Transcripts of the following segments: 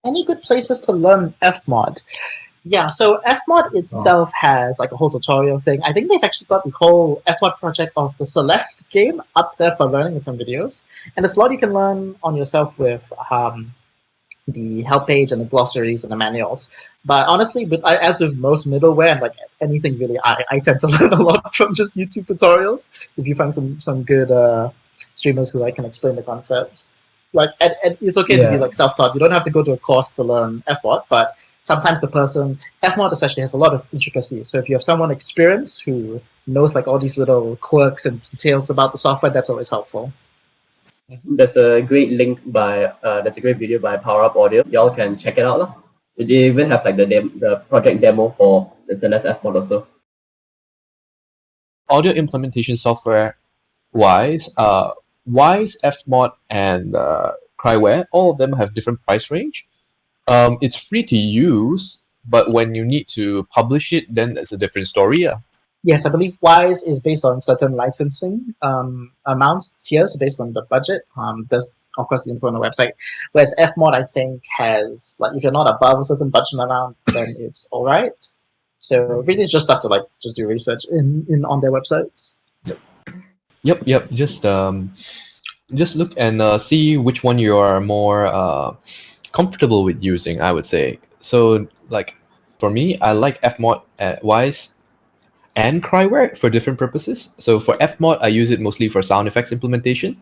Any good places to learn Fmod? Yeah, so Fmod Oh, itself has like a whole tutorial thing. I think they've actually got the whole Fmod project of the Celeste game up there for learning with some videos. And there's a lot you can learn on yourself with the help page and the glossaries and the manuals. But honestly, as with most middleware and like anything really, I tend to learn a lot from just YouTube tutorials. If you find some good streamers who like can explain the concepts, like and it's okay to be yeah. like self-taught. You don't have to go to a course to learn Fmod, but sometimes the person Fmod especially has a lot of intricacies. So if you have someone experienced who knows like all these little quirks and details about the software, that's always helpful. There's a great link by there's a great video by Power Up Audio. Y'all can check it out lah. They even have like the project demo for the Celeste F mod also. Audio implementation software wise, Wise, Fmod, and Cryware, all of them have different price range. It's free to use, but when you need to publish it, then that's a different story. Yeah. Yes, I believe Wise is based on certain licensing amounts, tiers based on the budget. There's of course the info on the website. Whereas Fmod, I think, has like if you're not above a certain budget amount, then it's all right. So really, it's just have to like just do research in on their websites. Yep. Just look and see which one you are more comfortable with using, I would say. So, like, for me, I like Fmod, Wise, and Cryware for different purposes. So for Fmod, I use it mostly for sound effects implementation.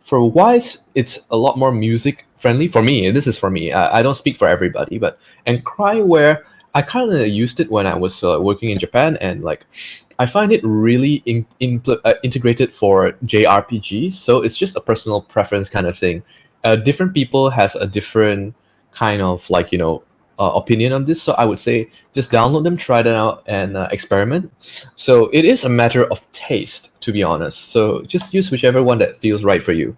For Wise, it's a lot more music friendly for me. This is for me. I don't speak for everybody, and Cryware, I kind of used it when I was working in Japan, and like I find it really integrated for JRPGs. So it's just a personal preference kind of thing. Different people has a different kind of like opinion on this. So I would say just download them, try them out, and experiment. So it is a matter of taste, to be honest. So just use whichever one that feels right for you.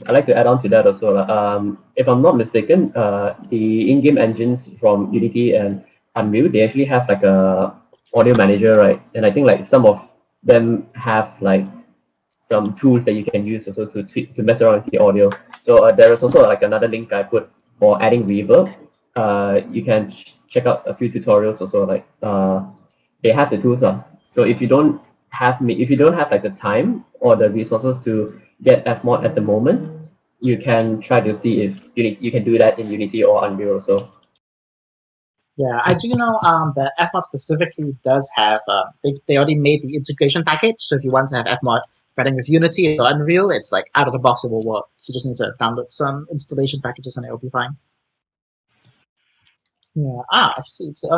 I'd like to add on to that also. If I'm not mistaken, the in-game engines from Unity and Unreal, they actually have like a audio manager, right? And I think like some of them have like some tools that you can use also to mess around with the audio. So there is also like another link I put for adding reverb. You can check out a few tutorials also. Like they have the tools. So if you don't have like the time or the resources to get Fmod at the moment, you can try to see if you can do that in Unity or Unreal also. Yeah, I do know that Fmod specifically does have they already made the integration package. So if you want to have Fmod running with Unity or Unreal, it's like out of the box it will work. You just need to download some installation packages and it will be fine. Yeah. I see. So,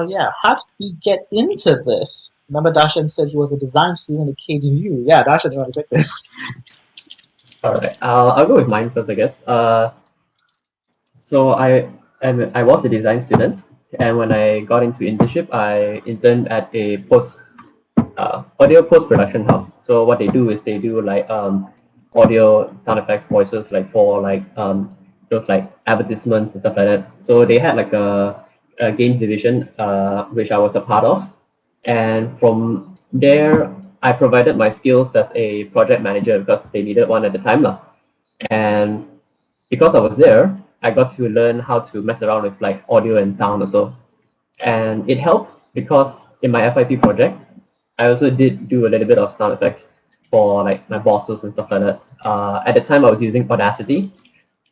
how did we get into this? Remember, Darshan said he was a design student at KDU. Yeah, Darshan, you want to take this? All right, I'll go with mine first, I guess. So I was a design student, and when I got into internship, I interned at a audio post production house. So what they do is they do like audio sound effects, voices, like for like those like advertisements and stuff like that. So they had like a games division which I was a part of, and from there I provided my skills as a project manager because they needed one at the time lah. And because I was there, I got to learn how to mess around with like audio and sound also, and it helped because in my FIP project I also did do a little bit of sound effects for like my bosses and stuff like that. At the time I was using Audacity.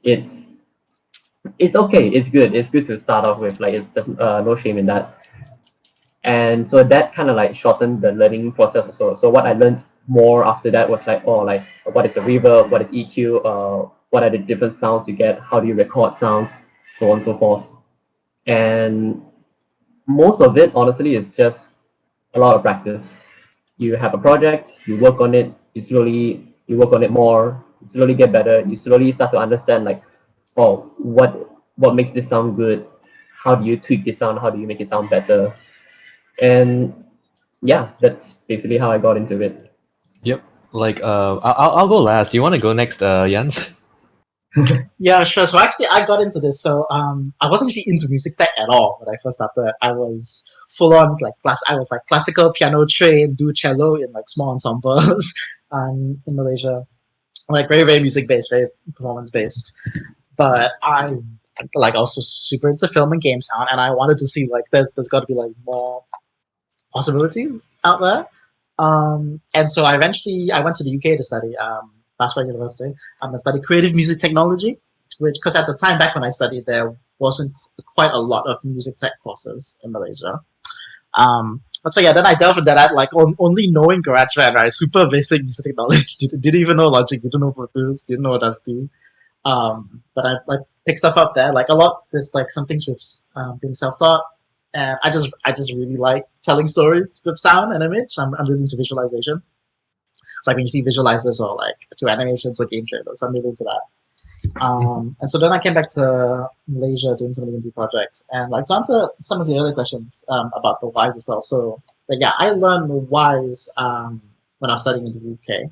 It's okay. It's good. It's good to start off with. Like there's no shame in that. And so that kind of like shortened the learning process also. So what I learned more after that was like, like what is a reverb, what is EQ, what are the different sounds you get, how do you record sounds, so on and so forth. And most of it, honestly, is just a lot of practice. You have a project, you work on it, you work on it more, you slowly get better, you slowly start to understand like, what makes this sound good, how do you tweak this sound, how do you make it sound better. And yeah, that's basically how I got into it. Yep. Like I'll go last. Do you want to go next, Jens? Yeah, sure. So actually, I got into this. So I wasn't actually into music tech at all when I first started. I was full on like I was like classical piano trained, do cello in like small ensembles in Malaysia, like very very music based, very performance based. But I like also super into film and game sound, and I wanted to see like there's got to be like more possibilities out there. And so I went to the UK to study Basra University. I studied creative music technology, which because at the time back when I studied there wasn't quite a lot of music tech courses in Malaysia. But so yeah, then I delved into that, like only knowing GarageBand, right? Super basic music technology. Didn't even know Logic, didn't know Pro Tools, didn't know Audacity. But I like picked stuff up there. Like a lot, there's like some things with being self-taught, and I just really like telling stories with sound and image. I'm really into visualization. Like when you see visualizers or like to animations or game trailers, I'm really into that. And so then I came back to Malaysia doing some of the indie projects, and like to answer some of the earlier questions about the whys as well. So but yeah, I learned the whys when I was studying in the UK,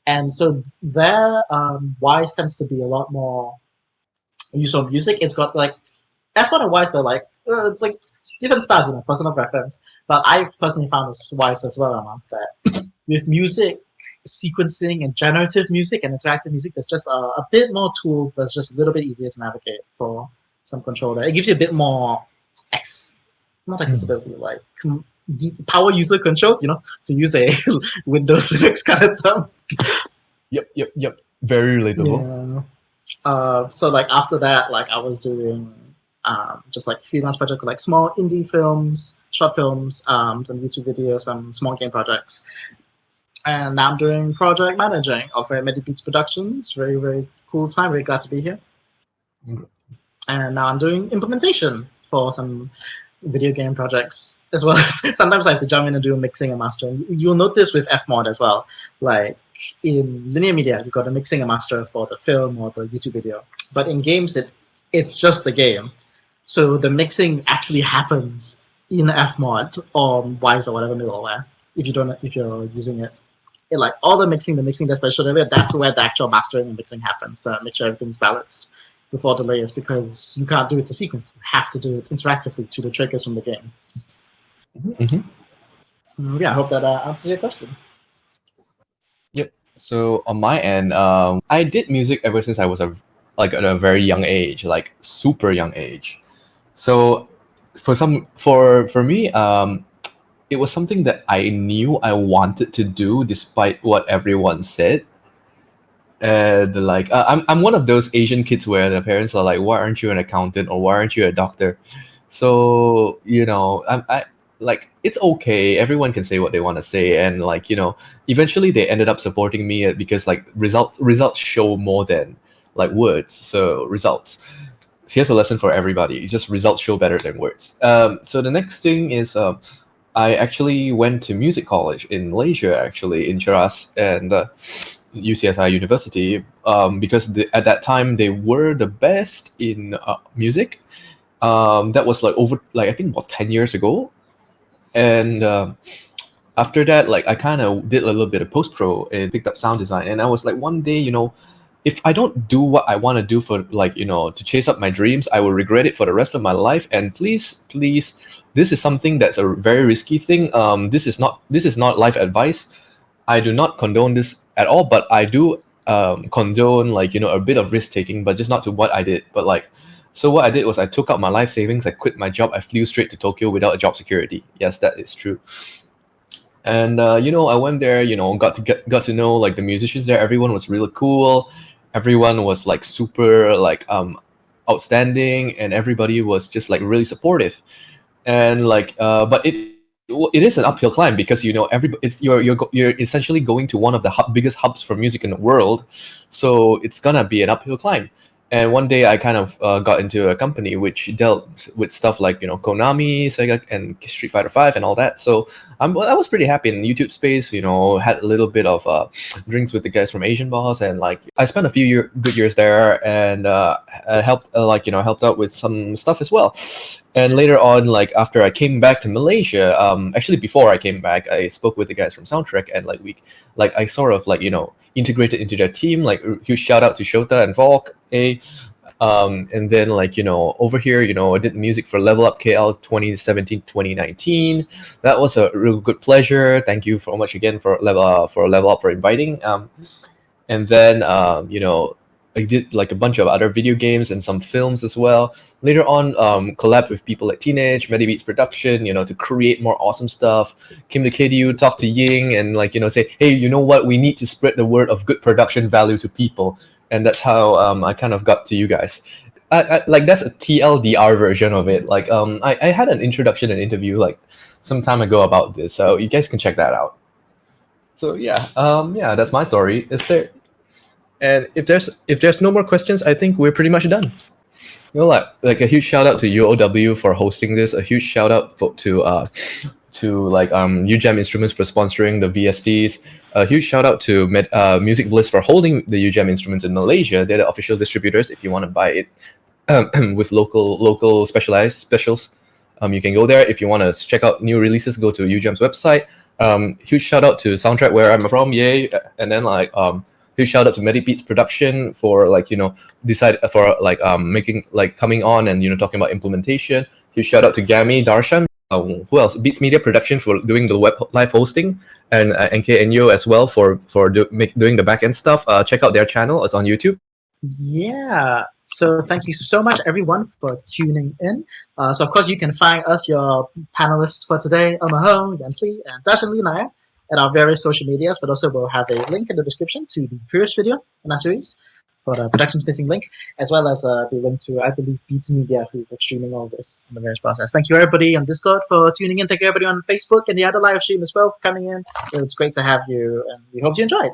and so there whys tends to be a lot more use of music. It's got like F1 and whys, they're like it's like different styles, you know, personal preference. But I personally found this whys as well, that with music sequencing and generative music and interactive music, there's just a bit more tools that's just a little bit easier to navigate for some control there. It gives you a bit more not accessibility, like power user control, you know, to use a Windows Linux kind of term. Yep. Very relatable. Yeah. So like after that, like I was doing just like freelance projects, like small indie films, short films, some YouTube videos, some small game projects. And now I'm doing project managing of Medibeats Productions. Very, very cool time. Very glad to be here. And now I'm doing implementation for some video game projects as well. Sometimes I have to jump in and do mixing and mastering. You'll notice with Fmod as well. Like in linear media, you've got a mixing and master for the film or the YouTube video. But in games, it's just the game. So the mixing actually happens in Fmod or Wise or whatever middleware if you're using it. Like all the mixing that's I showed earlier, that's where the actual mastering and mixing happens to make sure everything's balanced before the layers, because you can't do it to sequence. You have to do it interactively to the triggers from the game. Yeah, I hope that answers your question. Yep. So on my end, I did music ever since I was at a very young age, like super young age. So for me, it was something that I knew I wanted to do despite what everyone said. And like I'm one of those Asian kids where the parents are like, "Why aren't you an accountant?" or "Why aren't you a doctor?" So you know, I like it's okay. Everyone can say what they want to say, and like you know, eventually they ended up supporting me because like results show more than like words. So results. Here's a lesson for everybody: just results show better than words. So the next thing is I actually went to music college in Malaysia, actually in Cheras and UCSI University, because at that time they were the best in music. That was like I think about 10 years ago, and after that, like I kind of did a little bit of post pro and picked up sound design, and I was like, one day, you know, if I don't do what I want to do for like you know to chase up my dreams, I will regret it for the rest of my life. And please, this is something that's a very risky thing. This is not life advice. I do not condone this at all, but I do condone like you know a bit of risk taking, but just not to what I did. But like, so what I did was I took out my life savings, I quit my job, I flew straight to Tokyo without a job security. Yes, that is true. And you know, I went there, you know, got to know like the musicians there. Everyone was really cool. Everyone was like super like outstanding, and everybody was just like really supportive. And like but it is an uphill climb because you know you're essentially going to one of the biggest hubs for music in the world, so it's gonna be an uphill climb. And one day I kind of got into a company which dealt with stuff like you know Konami, Sega, and Street Fighter 5 and all that. So I was pretty happy in the YouTube space. You know, had a little bit of drinks with the guys from Asian Boss, and like I spent a few good years there, and helped helped out with some stuff as well. And later on, like after I came back to Malaysia, actually before I came back, I spoke with the guys from Soundtrec, and like I sort of like you know integrated into their team. Like huge shout out to Shota and Volk, and then like you know over here, you know I did music for Level Up KL 2017-2019. That was a real good pleasure. Thank you so much again for Level Up for inviting. And then you know I did like a bunch of other video games and some films as well. Later on, collab with people like Teenage, Medibeats Production, to create more awesome stuff. Came to KDU, talk to Ying, and say, hey, you know what? We need to spread the word of good production value to people, and that's how I kind of got to you guys. Like that's a TLDR version of it. Like I had an introduction and interview like some time ago about this, so you guys can check that out. So yeah, that's my story. And if there's no more questions, I think we're pretty much done. Like a huge shout out to UOW for hosting this. A huge shout out to UJAM Instruments for sponsoring the VSDs. A huge shout out to Music Bliss for holding the UJAM Instruments in Malaysia. They're the official distributors. If you want to buy it with local specials, you can go there. If you want to check out new releases, go to UJAM's website. Huge shout out to Soundtrec, where I'm from, yay! And then huge shout out to Medibeats Production for making coming on and coming on talking about implementation. Huge shout out to GAMY, Darshan. Who else? Beats Media Production for doing the web live hosting, and NKNyo as well for doing the backend stuff. Check out their channel; it's on YouTube. Yeah. So thank you so much, everyone, for tuning in. So of course, you can find us, your panelists for today, Elmer Ho, Darshan Li, and Darshan Li Nair, at our various social medias. But also, we'll have a link in the description to the previous video in our series for the production spacing link, as well as the link to, I believe, Beats Media, who's streaming all this in the various process. Thank you, everybody, on Discord for tuning in. Thank you, everybody, on Facebook and the other live stream as well for coming in. It's great to have you, and we hope you enjoyed.